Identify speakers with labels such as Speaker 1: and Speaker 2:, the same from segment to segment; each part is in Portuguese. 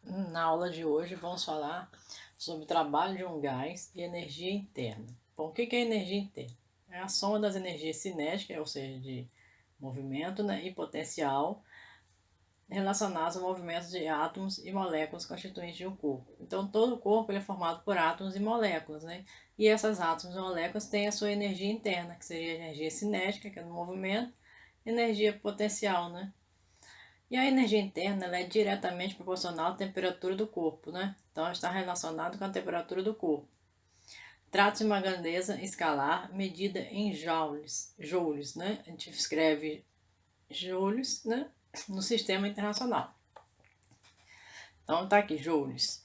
Speaker 1: Na aula de hoje vamos falar sobre o trabalho de um gás e energia interna. Bom, o que é energia interna? É a soma das energias cinéticas, ou seja, de movimento, né, e potencial, relacionadas ao movimento de átomos e moléculas constituintes de um corpo. Então, todo o corpo ele é formado por átomos e moléculas, né? E essas átomos e moléculas têm a sua energia interna, que seria a energia cinética, que é do movimento, energia potencial, né? E a energia interna ela é diretamente proporcional à temperatura do corpo, né? Então está relacionado com a temperatura do corpo. Trata-se de uma grandeza escalar medida em joules, né? A gente escreve joules, né? No sistema internacional. Então está aqui joules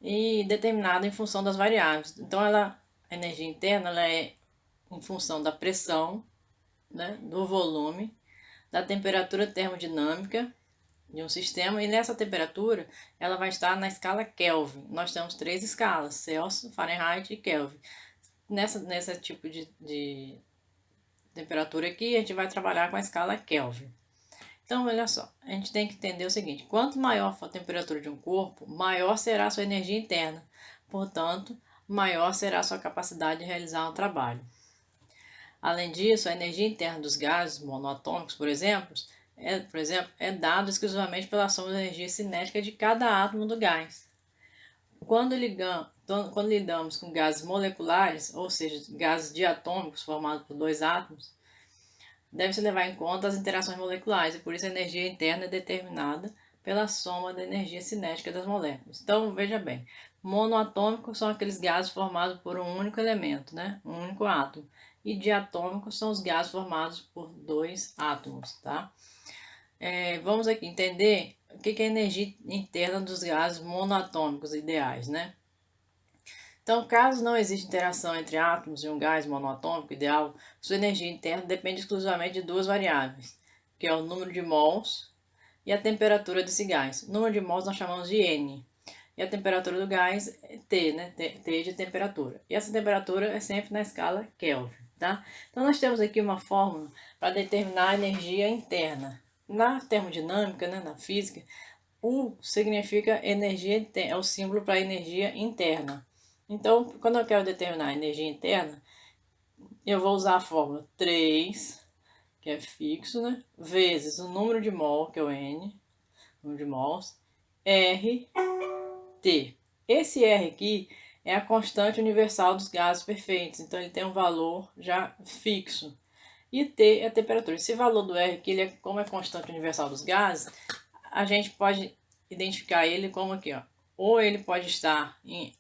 Speaker 1: e determinada em função das variáveis. Então a energia interna ela é em função da pressão, né? Do volume, da temperatura termodinâmica de um sistema, e nessa temperatura ela vai estar na escala Kelvin. Nós temos três escalas: Celsius, Fahrenheit e Kelvin. Nessa tipo de temperatura aqui, a gente vai trabalhar com a escala Kelvin. Então, olha só, a gente tem que entender o seguinte: quanto maior for a temperatura de um corpo, maior será a sua energia interna. Portanto, maior será a sua capacidade de realizar o trabalho. Além disso, a energia interna dos gases monoatômicos, por exemplo, é dada exclusivamente pela soma da energia cinética de cada átomo do gás. Quando lidamos com gases moleculares, ou seja, gases diatômicos formados por dois átomos, deve-se levar em conta as interações moleculares, e por isso a energia interna é determinada pela soma da energia cinética das moléculas. Então, veja bem, monoatômicos são aqueles gases formados por um único elemento, né? Um único átomo. E diatômicos são os gases formados por dois átomos, tá? Vamos aqui entender o que é a energia interna dos gases monoatômicos ideais, né? Então, caso não exista interação entre átomos de um gás monoatômico ideal, sua energia interna depende exclusivamente de duas variáveis, que é o número de mols e a temperatura desse gás. O número de mols nós chamamos de N, e a temperatura do gás é T, né? T de temperatura. E essa temperatura é sempre na escala Kelvin, tá? Então, nós temos aqui uma fórmula para determinar a energia interna. Na termodinâmica, né, na física, U significa energia interna, é o símbolo para energia interna. Então, quando eu quero determinar a energia interna, eu vou usar a fórmula 3, que é fixo, né? Vezes o número de mol, que é o N, número de mols, R, T. Esse R aqui é a constante universal dos gases perfeitos, então ele tem um valor já fixo. E T é a temperatura. Esse valor do R aqui, como é constante universal dos gases, a gente pode identificar ele como aqui, ó. Ou ele pode estar em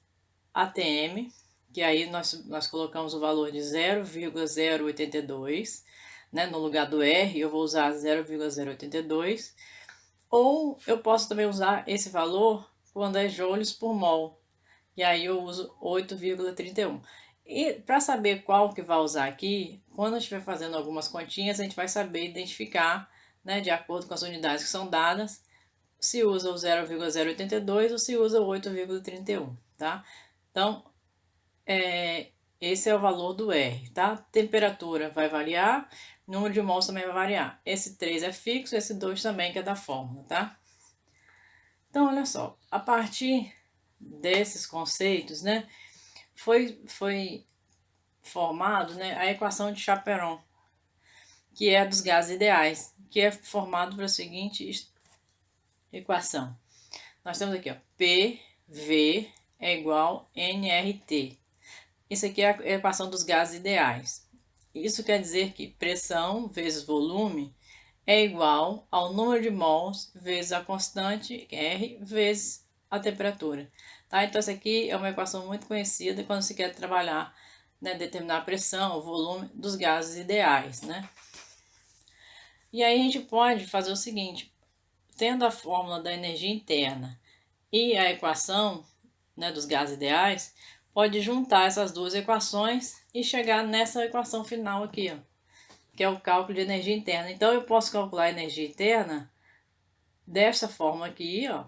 Speaker 1: ATM, que aí nós colocamos o valor de 0,082, né? No lugar do R, eu vou usar 0,082. Ou eu posso também usar esse valor quando é joules por mol, e aí eu uso 8,31. E para saber qual que vai usar aqui, quando eu estiver fazendo algumas continhas, a gente vai saber identificar, né, de acordo com as unidades que são dadas, se usa o 0,082 ou se usa o 8,31, tá? Então, esse é o valor do R, tá? Temperatura vai variar, número de mols também vai variar. Esse 3 é fixo, esse 2 também, que é da fórmula, tá? Então, olha só, a partir desses conceitos, né, foi formado, né, a equação de Chaperon, que é a dos gases ideais, que é formado pela seguinte equação. Nós temos aqui, ó, PV é igual a nRT. Isso aqui é a equação dos gases ideais. Isso quer dizer que pressão vezes volume é igual ao número de mols vezes a constante R vezes a temperatura. Tá? Então, essa aqui é uma equação muito conhecida quando se quer trabalhar, né, determinar a pressão, o volume dos gases ideais. Né? E aí a gente pode fazer o seguinte, tendo a fórmula da energia interna e a equação, né, dos gases ideais, pode juntar essas duas equações e chegar nessa equação final aqui, ó, que é o cálculo de energia interna. Então, eu posso calcular a energia interna dessa forma aqui, ó,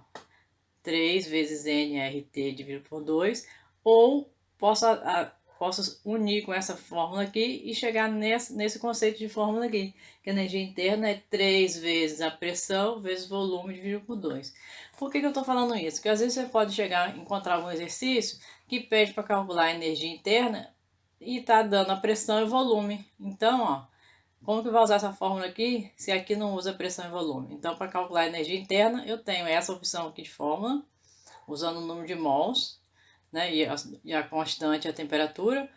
Speaker 1: 3 vezes nRT dividido por 2, ou posso posso unir com essa fórmula aqui e chegar nesse conceito de fórmula aqui, que a energia interna é 3 vezes a pressão vezes volume dividido por 2. Por que eu estou falando isso? Porque às vezes você pode encontrar algum exercício que pede para calcular a energia interna e está dando a pressão e volume. Então, ó, como que vai usar essa fórmula aqui se aqui não usa pressão e volume? Então, para calcular a energia interna, eu tenho essa opção aqui de fórmula, usando o número de mols, né, e a constante, a temperatura,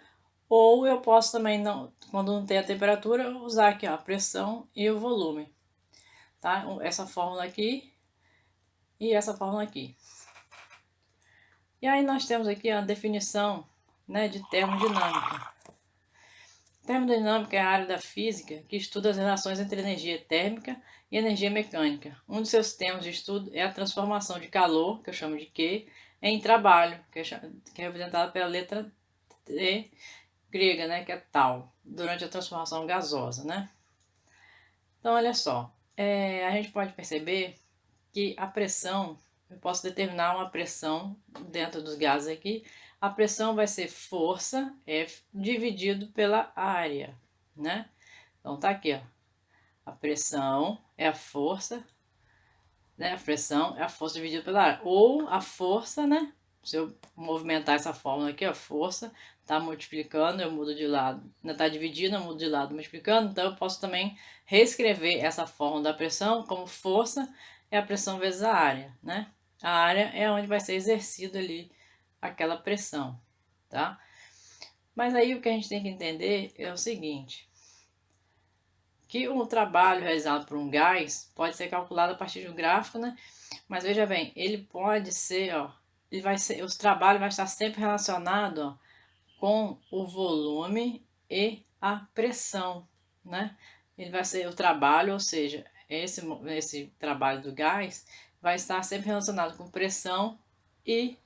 Speaker 1: ou eu posso também, não, quando não tem a temperatura, usar aqui ó, a pressão e o volume, tá? Essa fórmula aqui e essa fórmula aqui. E aí nós temos aqui a definição, né, de termodinâmica. Termodinâmica é a área da física que estuda as relações entre energia térmica e energia mecânica. Um dos seus temas de estudo é a transformação de calor, que eu chamo de Q, em trabalho, que é representada pela letra T grega, né, que é tal, durante a transformação gasosa, né? Então, olha só, a gente pode perceber que a pressão, eu posso determinar uma pressão dentro dos gases aqui, a pressão vai ser força F dividido pela área, né? Então tá aqui, ó. A pressão é a força, né? A pressão é a força dividida pela área. Ou a força, né? Se eu movimentar essa fórmula aqui, a força tá multiplicando, eu mudo de lado. Tá dividindo, eu mudo de lado, multiplicando. Então eu posso também reescrever essa fórmula da pressão como força é a pressão vezes a área, né? A área é onde vai ser exercida ali aquela pressão, tá? Mas aí o que a gente tem que entender é o seguinte, que o trabalho realizado por um gás pode ser calculado a partir de um gráfico, né? Mas veja bem, ele pode ser, ó, os trabalhos vai estar sempre relacionado, ó, com o volume e a pressão, né? Ele vai ser o trabalho, ou seja, esse trabalho do gás vai estar sempre relacionado com pressão e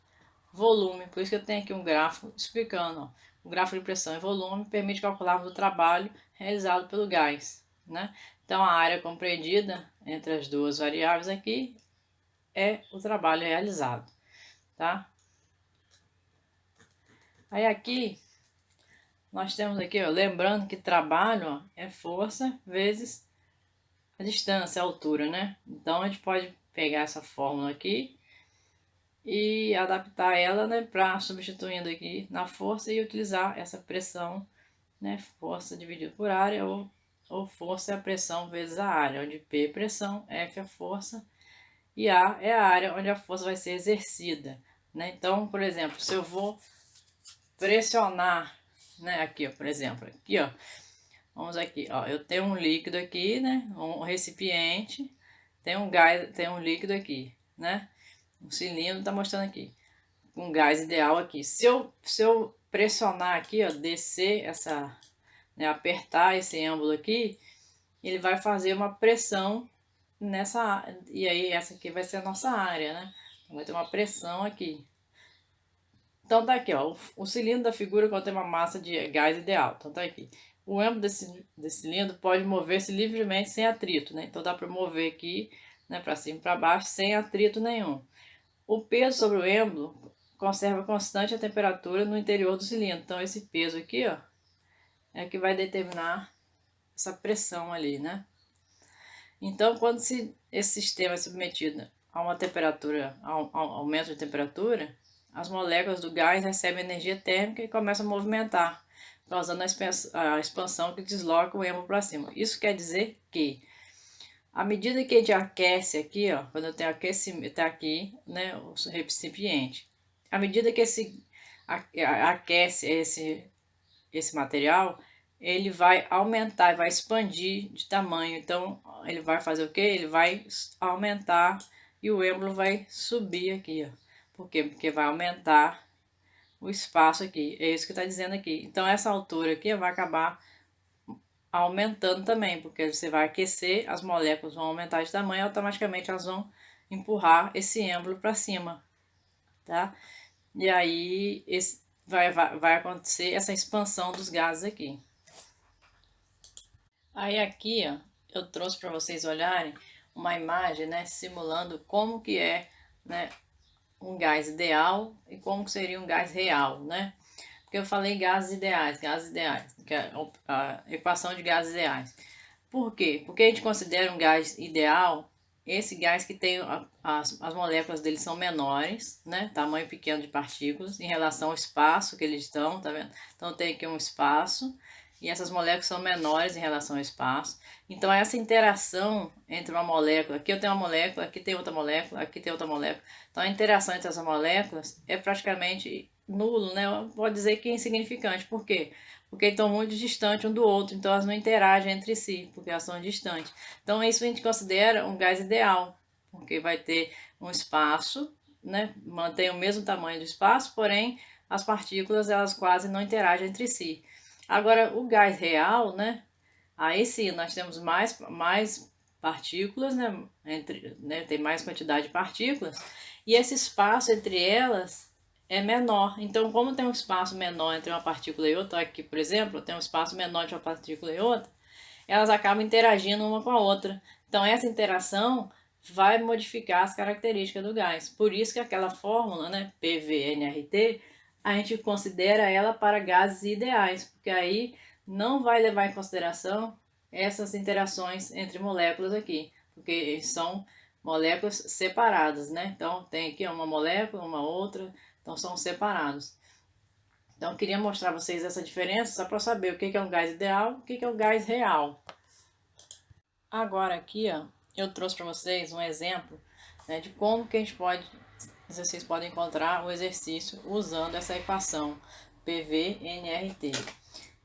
Speaker 1: volume. Por isso que eu tenho aqui um gráfico explicando, ó. O gráfico de pressão e volume permite calcular o trabalho realizado pelo gás, né? Então a área compreendida entre as duas variáveis aqui é o trabalho realizado, tá? Aí aqui nós temos aqui, ó, lembrando que trabalho, ó, é força vezes a distância, a altura, né? Então a gente pode pegar essa fórmula aqui e adaptar ela, né, para substituindo aqui na força e utilizar essa pressão, né, força dividido por área ou força é a pressão vezes a área, onde P é pressão, F é a força e A é a área onde a força vai ser exercida, né? Então, por exemplo, se eu vou pressionar, né, aqui, ó, por exemplo, aqui, ó, vamos aqui, ó, eu tenho um líquido aqui, né, um recipiente, tem um gás, tem um líquido aqui, né? Um cilindro tá mostrando aqui. Um gás ideal aqui. Se eu pressionar aqui, ó, descer essa, né, apertar esse êmbolo aqui, ele vai fazer uma pressão nessa, e aí essa aqui vai ser a nossa área, né? Vai ter uma pressão aqui. Então tá aqui, ó, o cilindro da figura contém uma massa de gás ideal. Então tá aqui. O êmbolo desse cilindro pode mover-se livremente sem atrito, né? Então dá para mover aqui, né, para cima e para baixo sem atrito nenhum. O peso sobre o êmbolo conserva constante a temperatura no interior do cilindro. Então esse peso aqui, ó, é que vai determinar essa pressão ali, né? Então quando esse sistema é submetido a uma temperatura, a um aumento de temperatura, as moléculas do gás recebem energia térmica e começam a movimentar, causando a expansão que desloca o êmbolo para cima. Isso quer dizer que à medida que a gente aquece aqui, ó, quando eu tenho aquecimento, tá aqui, né, o recipiente. À medida que aquece esse material, ele vai aumentar, vai expandir de tamanho. Então, ele vai fazer o quê? Ele vai aumentar e o êmbolo vai subir aqui, ó. Por quê? Porque vai aumentar o espaço aqui. É isso que está dizendo aqui. Então, essa altura aqui vai acabar aumentando também, porque você vai aquecer, as moléculas vão aumentar de tamanho e automaticamente elas vão empurrar esse êmbolo para cima, tá? E aí vai acontecer essa expansão dos gases aqui. Aí aqui, ó, eu trouxe para vocês olharem uma imagem, né, simulando como que é, né, um gás ideal e como seria um gás real, né? Porque eu falei gases ideais, que é a equação de gases ideais. Por quê? Porque a gente considera um gás ideal esse gás que tem as moléculas dele são menores, né? Tamanho pequeno de partículas em relação ao espaço que eles estão, tá vendo? Então tem aqui um espaço e essas moléculas são menores em relação ao espaço. Então essa interação entre uma molécula, aqui eu tenho uma molécula, aqui tem outra molécula, aqui tem outra molécula. Então a interação entre essas moléculas é praticamente nulo, né? Pode dizer que é insignificante. Por quê? Porque estão muito distantes um do outro, então elas não interagem entre si, porque elas são distantes. Então isso a gente considera um gás ideal, porque vai ter um espaço, né? Mantém o mesmo tamanho do espaço, porém as partículas elas quase não interagem entre si. Agora o gás real, né? Aí sim nós temos mais partículas, né? Tem mais quantidade de partículas e esse espaço entre elas é menor. Então, como tem um espaço menor entre uma partícula e outra, aqui, por exemplo, tem um espaço menor entre uma partícula e outra, elas acabam interagindo uma com a outra. Então, essa interação vai modificar as características do gás. Por isso que aquela fórmula, né, PVNRT, a gente considera ela para gases ideais, porque aí não vai levar em consideração essas interações entre moléculas aqui, porque são moléculas separadas, né? Então, tem aqui uma molécula, uma outra, então são separados. Então eu queria mostrar a vocês essa diferença só para saber o que é um gás ideal e o que é um gás real. Agora aqui, ó, eu trouxe para vocês um exemplo, né, de como que a gente pode, vocês podem encontrar o exercício usando essa equação PV-nRT.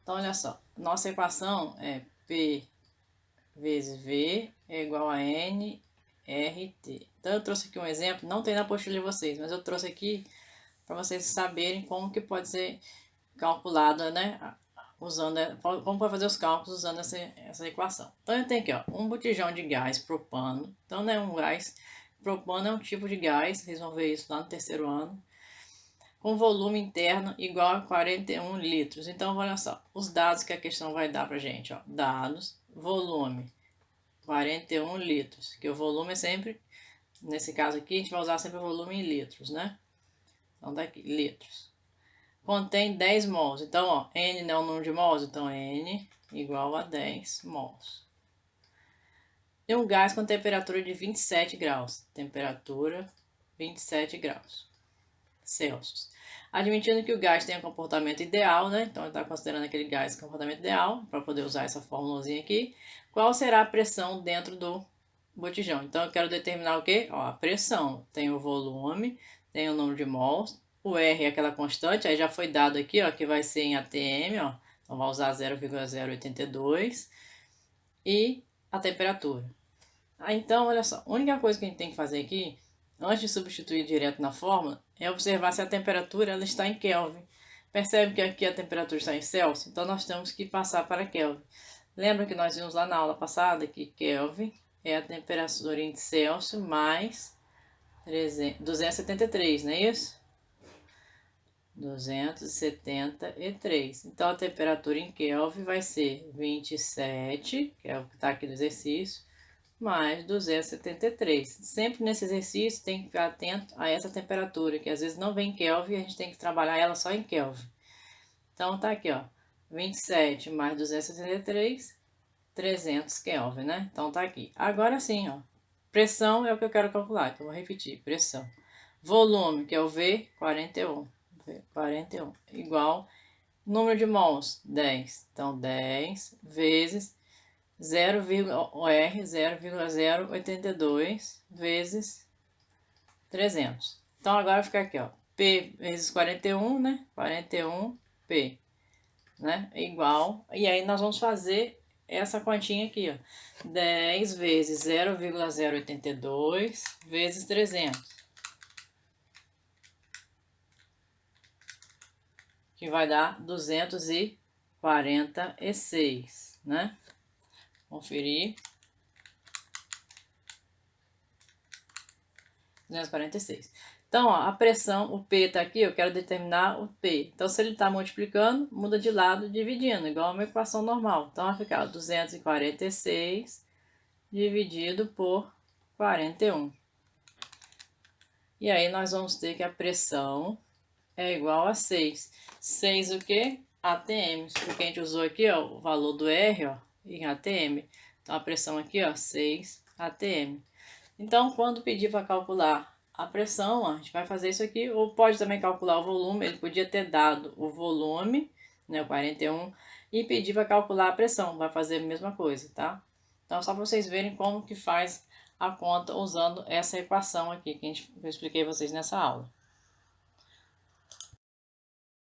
Speaker 1: Então olha só, nossa equação é P vezes V é igual a nRT. Então eu trouxe aqui um exemplo, não tem na apostila de vocês, mas eu trouxe aqui para vocês saberem como que pode ser calculada, né? Usando, como pode fazer os cálculos usando essa equação. Então eu tenho aqui, ó, um botijão de gás propano. Então, né, um gás propano é um tipo de gás, vocês vão ver isso lá no terceiro ano, com volume interno igual a 41 litros. Então, olha só, os dados que a questão vai dar pra gente, ó, dados, volume, 41 litros, que o volume é sempre, nesse caso aqui, a gente vai usar sempre o volume em litros, né? Então, daqui, litros. Contém 10 mols. Então, ó, N não é o número de mols, então N igual a 10 mols. E um gás com temperatura de 27 graus. Temperatura 27 graus Celsius. Admitindo que o gás tenha um comportamento ideal, né? Então, ele está considerando aquele gás comportamento ideal, para poder usar essa formulazinha aqui. Qual será a pressão dentro do botijão? Então, eu quero determinar o quê? Ó, a pressão. Tem o volume, tem o número de mols. O R é aquela constante, aí já foi dado aqui, ó, que vai ser em atm, ó. Então, vai usar 0,082. E a temperatura. Então, olha só, a única coisa que a gente tem que fazer aqui, antes de substituir direto na fórmula, é observar se a temperatura ela está em Kelvin. Percebe que aqui a temperatura está em Celsius? Então, nós temos que passar para Kelvin. Lembra que nós vimos lá na aula passada que Kelvin é a temperatura em Celsius mais 273, não é isso? 273. Então, a temperatura em Kelvin vai ser 27, que é o que está aqui no exercício, mais 273. Sempre nesse exercício tem que ficar atento a essa temperatura, que às vezes não vem em Kelvin, a gente tem que trabalhar ela só em Kelvin. Então tá aqui, ó, 27 mais 273, 300 Kelvin, né? Então tá aqui. Agora sim, ó, pressão é o que eu quero calcular, então vou repetir, pressão. Volume, que é o V, 41, igual número de mols, 10. Então 10 vezes 0,082 vezes 300. Então agora fica aqui, ó, P vezes 41, né? 41P, né? Igual. E aí nós vamos fazer essa continha aqui, ó. 10 vezes 0,082 vezes 300. Que vai dar 246, né? Conferir. 246. Então, ó, a pressão, o P está aqui, eu quero determinar o P. Então, se ele está multiplicando, muda de lado dividindo, igual uma equação normal. Então, vai ficar 246 dividido por 41. E aí, nós vamos ter que a pressão é igual a 6. 6 o quê? ATM. Porque a gente usou aqui, ó, o valor do R, ó, em ATM. Então, a pressão aqui, ó, 6 ATM. Então, quando pedir para calcular a pressão, ó, a gente vai fazer isso aqui. Ou pode também calcular o volume. Ele podia ter dado o volume, né, o 41, e pedir para calcular a pressão. Vai fazer a mesma coisa, tá? Então, só para vocês verem como que faz a conta usando essa equação aqui que eu expliquei a vocês nessa aula.